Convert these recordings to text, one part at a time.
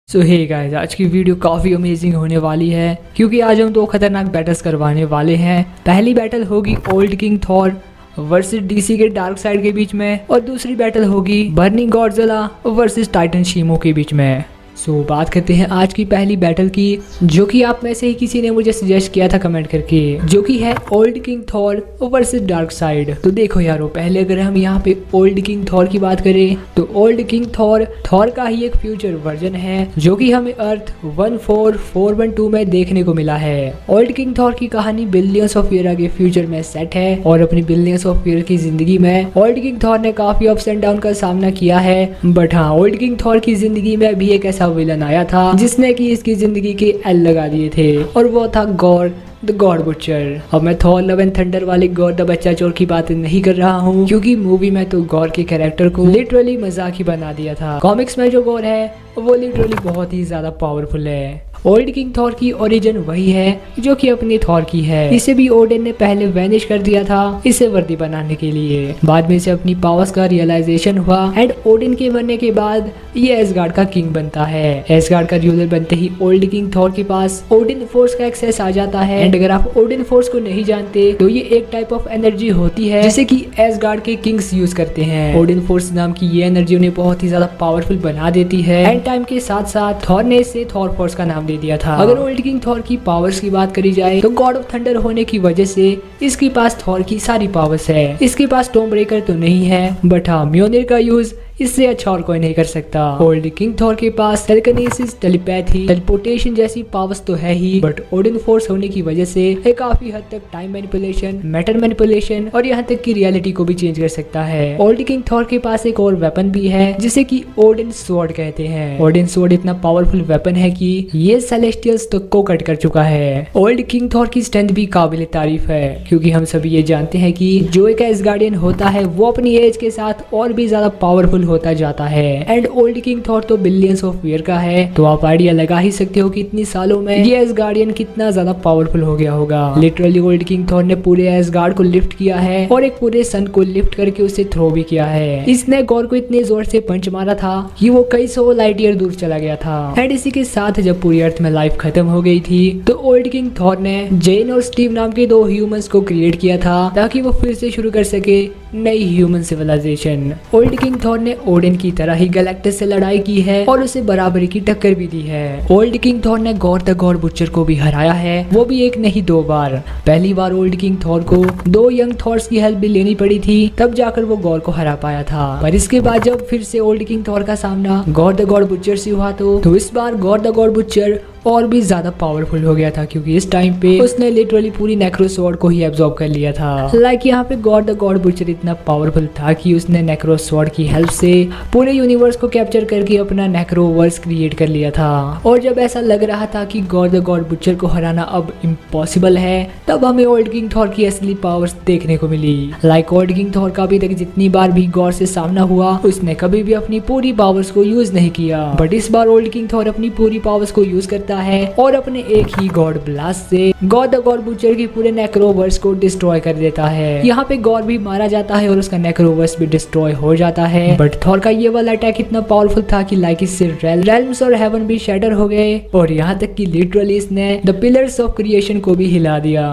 सो hey guys, आज की video काफ़ी अमेजिंग होने वाली है क्योंकि आज हम दो खतरनाक बैटल्स करवाने वाले हैं। पहली बैटल होगी old king Thor versus DC के डार्क साइड के बीच में और दूसरी बैटल होगी burning Godzilla versus Titan Shimo के बीच में। सो बात करते हैं आज की पहली बैटल की, जो कि आप में से ही किसी ने मुझे सजेस्ट किया था कमेंट करके, जो कि है old king Thor versus dark side. तो देखो यारो, पहले अगर हम यहाँ पे ओल्ड किंग थॉर की बात करें तो ओल्ड किंग थॉर का ही एक फ्यूचर वर्जन है जो कि हमें अर्थ 14412 में देखने को मिला है। ओल्ड किंग थॉर की कहानी बिलियंस ऑफ ईयर के फ्यूचर में सेट है और अपनी बिलियंस ऑफ ईयर की जिंदगी में ओल्ड किंग थॉर ने काफी अप्स एंड डाउन का सामना किया है। बट हाँ, ओल्ड किंग थॉर की जिंदगी में भी एक ऐसा विलन आया था जिसने कि इसकी जिंदगी के एल लगा दिए थे और वो था गॉर द गॉड बुचर। अब मैं थॉर लव एंड थंडर वाले गॉर द बच्चा चोर की बात नहीं कर रहा हूँ, क्योंकि मूवी में तो गॉर के कैरेक्टर को लिटरली मजाक ही बना दिया था। कॉमिक्स में जो गॉर है वो लिटरली बहुत ही ज्यादा पावरफुल है। ओल्ड किंग थॉर की ओरिजिन वही है जो कि अपनी थॉर की है। इसे भी ओडिन ने पहले वैनिश कर दिया था इसे वर्दी बनाने के लिए। बाद में इसे अपनी पावर्स का रियलाइजेशन हुआ एंड ओडिन के बनने के बाद ये एसगार्ड का किंग बनता है। एसगार्ड का रूलर बनते ही ओल्ड किंग थॉर के पास ओडिन फोर्स का एक्सेस आ जाता है। एंड अगर आप ओडिन फोर्स को नहीं जानते तो ये एक टाइप ऑफ एनर्जी होती है जिसे कि एसगार्ड के किंग्स यूज करते हैं। ओडिन फोर्स नाम की ये एनर्जी उन्हें बहुत ही ज्यादा पावरफुल बना देती है एंड टाइम के साथ साथ थॉर ने इसे थॉर फोर्स का नाम दे दिया था। अगर ओल्ड किंग थॉर की पावर्स की बात करी जाए तो गॉड ऑफ थंडर होने की वजह से इसके पास थॉर की सारी पावर्स है। इसके पास स्टॉर्म ब्रेकर तो नहीं है, बट हाँ, म्योनिर का यूज इससे अच्छा और कोई नहीं कर सकता। ओल्ड किंग थॉर के पास टेलेकिनेसिस, टेलीपैथी, टेलीपोर्टेशन जैसी पावर्स तो है ही, बट ओडिन फोर्स होने की वजह से ये काफी हद तक टाइम मैनिपुलेशन, मैटर मैनिपुलेशन और यहाँ तक की रियलिटी को भी चेंज कर सकता है। ओल्ड किंग थॉर के पास एक और वेपन भी है जिसे कि ओडिन स्वॉर्ड कहते हैं। ओडिन स्वॉर्ड इतना पावरफुल वेपन है कि ये सेलेस्टियल्स तक को कट कर चुका है। ओल्ड किंग थॉर की स्ट्रेंथ भी काबिल तारीफ है, क्योंकि हम सभी ये जानते हैं कि जो एक एसगार्डियन होता है वो अपनी एज के साथ और भी ज्यादा पावरफुल होता जाता है। एंड ओल्ड किंग थॉर तो बिलियंस ऑफ ईयर का है, तो आप आइडिया लगा ही सकते हो कि इतनी सालों में ये एसगार्डियन कितना ज्यादा पावरफुल हो गया होगा। लिटरली ओल्ड किंग थॉर ने पूरे एसगार्ड को लिफ्ट किया है और एक पूरे सन को लिफ्ट करके उसे थ्रो भी किया है। इसने गॉर को इतने जोर से पंच मारा था कि वो कई सौ लाइट ईयर दूर चला गया था। एंड इसी के साथ जब पूरी अर्थ में लाइफ खत्म हो गई थी तो ओल्ड किंग थॉर ने जेन और स्टीव नाम के दो ह्यूमंस को क्रिएट किया था ताकि वो फिर से शुरू कर सके नई human civilization. Old king Thor ने ओडिन की तरह ही गैलेक्टस से लड़ाई की है और उसे बराबरी की टक्कर भी दी है। ओल्ड किंग थॉर ने गॉर द गॉड बुचर को भी हराया है, वो भी एक नहीं दो बार। पहली बार ओल्ड किंग थॉर को दो यंग थॉर्स की हेल्प भी लेनी पड़ी थी, तब जाकर वो गॉर को हरा पाया था। पर इसके बाद जब फिर से ओल्ड किंग थॉर का सामना गॉर द गॉड बुचर से हुआ तो इस बार गॉर द गॉड बुचर और भी ज्यादा पावरफुल हो गया था, क्योंकि इस टाइम पे उसने लिटरली पूरी नेक्रोसॉर्ड को ही एब्जॉर्ब कर लिया था। लाइक यहाँ पे गॉड द गॉड बुचर इतना पावरफुल था कि उसने नेक्रोसॉर्ड की हेल्प से पूरे यूनिवर्स को कैप्चर करके अपना नेक्रोवर्स क्रिएट कर लिया था। और जब ऐसा लग रहा था कि गॉड द गॉड बुचर को हराना अब इम्पॉसिबल है, तब हमें ओल्ड किंग थॉर की असली पावर्स देखने को मिली। लाइक ओल्ड किंग थॉर का अभी तक जितनी बार भी गॉर से सामना हुआ उसने कभी भी अपनी पूरी पावर्स को यूज नहीं किया, बट इस बार ओल्ड किंग थॉर अपनी पूरी पावर्स को यूज करता है और अपने एक ही गॉड ब्लास्ट से गॉड द गॉड बुचर की पूरे नेक्रोवर्स को डिस्ट्रॉय कर देता है। यहाँ पे गॉड भी मारा जाता है और उसका नेक्रोवर्स भी डिस्ट्रॉय हो जाता है। बट थॉर का ये वाला अटैक इतना पावरफुल था कि लाइक इससे रेल्म्स और हेवन भी शैटर हो गए और यहाँ तक कि लिटरली इसने द पिलर्स ऑफ क्रिएशन को भी हिला दिया।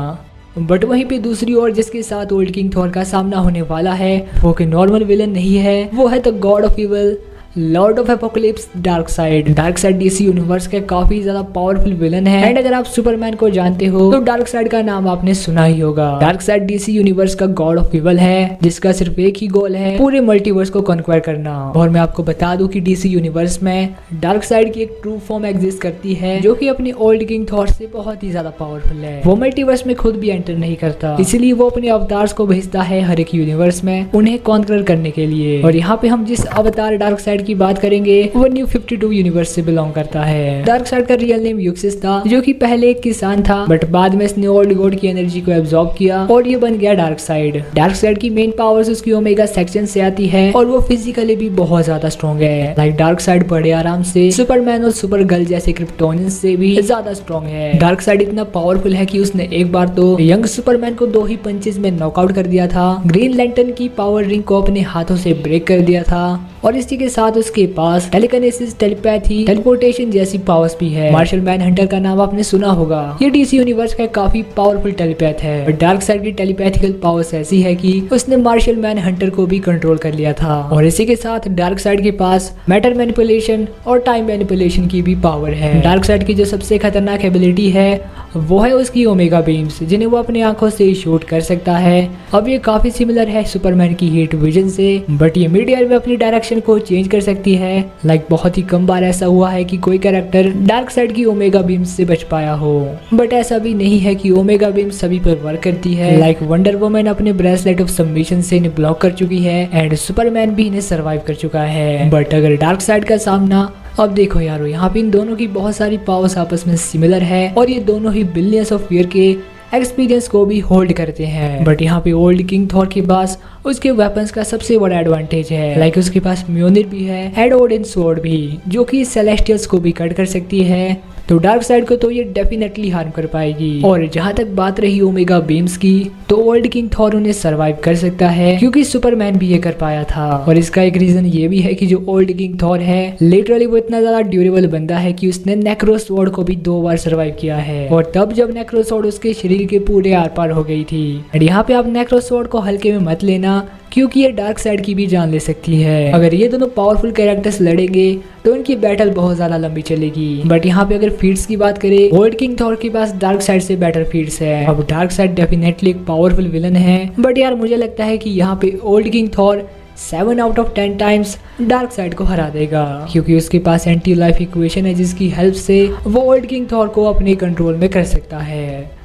बट वहीं पे दूसरी ओर जिसके साथ ओल्ड किंग थॉर का सामना होने वाला है वो कि नॉर्मल विलन नहीं है, वो है the God of evil, Lord of apocalypse, dark side. Dark side DC universe के काफी ज्यादा पावरफुल विलन है। एंड अगर आप सुपरमैन को जानते हो तो डार्क साइड का नाम आपने सुना ही होगा। डार्क साइड डीसी यूनिवर्स का गॉड ऑफ इविल है जिसका सिर्फ एक ही गोल है, पूरे मल्टीवर्स को कॉन्क्वायर करना। और मैं आपको बता दूं कि डीसी यूनिवर्स में डार्क साइड की एक ट्रू फॉर्म एग्जिस्ट करती है जो कि अपने ओल्ड किंग थॉर से बहुत ही ज्यादा पावरफुल है। वो मल्टीवर्स में खुद भी एंटर नहीं करता, इसीलिए वो अपने अवतार्स को भेजता है हर एक यूनिवर्स में उन्हें कॉन्क्वर करने के लिए। और यहाँ पे हम जिस अवतार डार्क साइड की बात करेंगे वो न्यू 52 यूनिवर्स से बिलोंग करता है। डार्क साइड का रियल नेम यूक्सिस था, जो कि पहले एक किसान था, बट बाद में इसने ओल्ड गॉड की एनर्जी को एब्जॉर्ब किया और ये बन गया डार्क साइड। डार्क साइड की मेन पावर्स उसकी ओमेगा सेक्शन से आती है और वो फिजिकली भी बहुत ज्यादा स्ट्रॉन्ग है। लाइक डार्क साइड बड़े आराम से सुपरमैन और सुपर गर्ल जैसे क्रिप्टोनियंस से भी ज्यादा स्ट्रॉन्ग है। डार्क साइड इतना पावरफुल है कि उसने एक बार तो यंग सुपरमैन को 2 ही पंचेस में नॉकआउट कर दिया था, ग्रीन लैंटर्न की पावर रिंग को अपने हाथों से ब्रेक कर दिया था और इसी के साथ साथ उसके पास टेलीकिनेसिस, टेलीपैथी, टेलीपोर्टेशन जैसी पावर्स भी है। मार्शल मैन हंटर का नाम आपने सुना होगा। ये डीसी यूनिवर्स का काफी पावरफुल टेलीपैथ है। डार्क साइड की टेलीपैथिकल पावर्स ऐसी है कि उसने मार्शल मैन हंटर को भी कंट्रोल कर लिया था। और इसी के साथ डार्क साइड के पास मैटर मैनिपुलेशन और टाइम मैनिपुलेशन की भी पावर है। डार्क साइड की जो सबसे खतरनाक एबिलिटी है वो है उसकी ओमेगा बीम्स, जिन्हें वो अपनी आंखों से शूट कर सकता है। अब ये काफी सिमिलर है सुपरमैन की हीट विजन से, बट ये मिड एयर में अपनी डायरेक्शन को चेंज कर सकती है। बहुत ही कम बार ऐसा हुआ है कि कोई कैरेक्टर डार्क साइड की ओमेगा बीम्स से बच पाया हो। बट ऐसा भी नहीं है कि ओमेगा बीम्स सभी पर वर्क करती है। वंडर वुमन अपने ब्रेसलेट ऑफ सबमिशन से इन्हें ब्लॉक कर चुकी है एंड सुपरमैन भी इन्हें सर्वाइव कर चुका है। बट अगर डार्क साइड का सामना, अब देखो यारो, यहाँ पे इन दोनों की बहुत सारी पावर्स आपस में सिमिलर है और ये दोनों ही बिलियंस ऑफ ईयर के एक्सपीरियंस को भी होल्ड करते हैं। बट यहाँ पे ओल्ड किंग थॉर के पास उसके वेपन्स का सबसे बड़ा एडवांटेज है। उसके पास म्योनिर भी है एंड ओडिन स्वॉर्ड भी, जो कि सेलेस्टियल्स को भी कट कर सकती है। तो डार्क साइड को तो ये डेफिनेटली हार्म कर पाएगी। और जहाँ तक बात रही ओमेगा बीम्स की, तो ओल्ड किंग थॉर उन्हें सर्वाइव कर सकता है क्योंकि सुपरमैन भी ये कर पाया था। और इसका एक रीजन ये भी है कि जो ओल्ड किंग थॉर है लिटरली वो इतना ज्यादा ड्यूरेबल बंदा है कि उसने नेक्रो स्वॉर्ड को भी 2 बार सर्वाइव किया है। और तब जब नेक्रो स्वॉर्ड उसके शरीर के पूरे आर पार हो गई थी। एंड यहाँ पे आप नेक्रो स्वॉर्ड को हल्के में मत लेना क्योंकि ये डार्क साइड की भी जान ले सकती है। अगर ये दोनों पावरफुल कैरेक्टर्स लड़ेंगे तो इनकी बैटल बहुत ज्यादा लंबी चलेगी। बट यहाँ पे अगर फीट्स की बात करें, ओल्ड किंग थॉर के पास डार्क साइड से बेटर फीट्स है। अब डार्क साइड डेफिनेटली एक पावरफुल विलन है, बट यार मुझे लगता है कि यहाँ पे old king Thor 7 out of 10 times dark side को हरा देगा क्योंकि उसके पास एंटी लाइफ इक्वेशन है जिसकी हेल्प से वो ओल्ड किंग थॉर को अपने कंट्रोल में कर सकता है।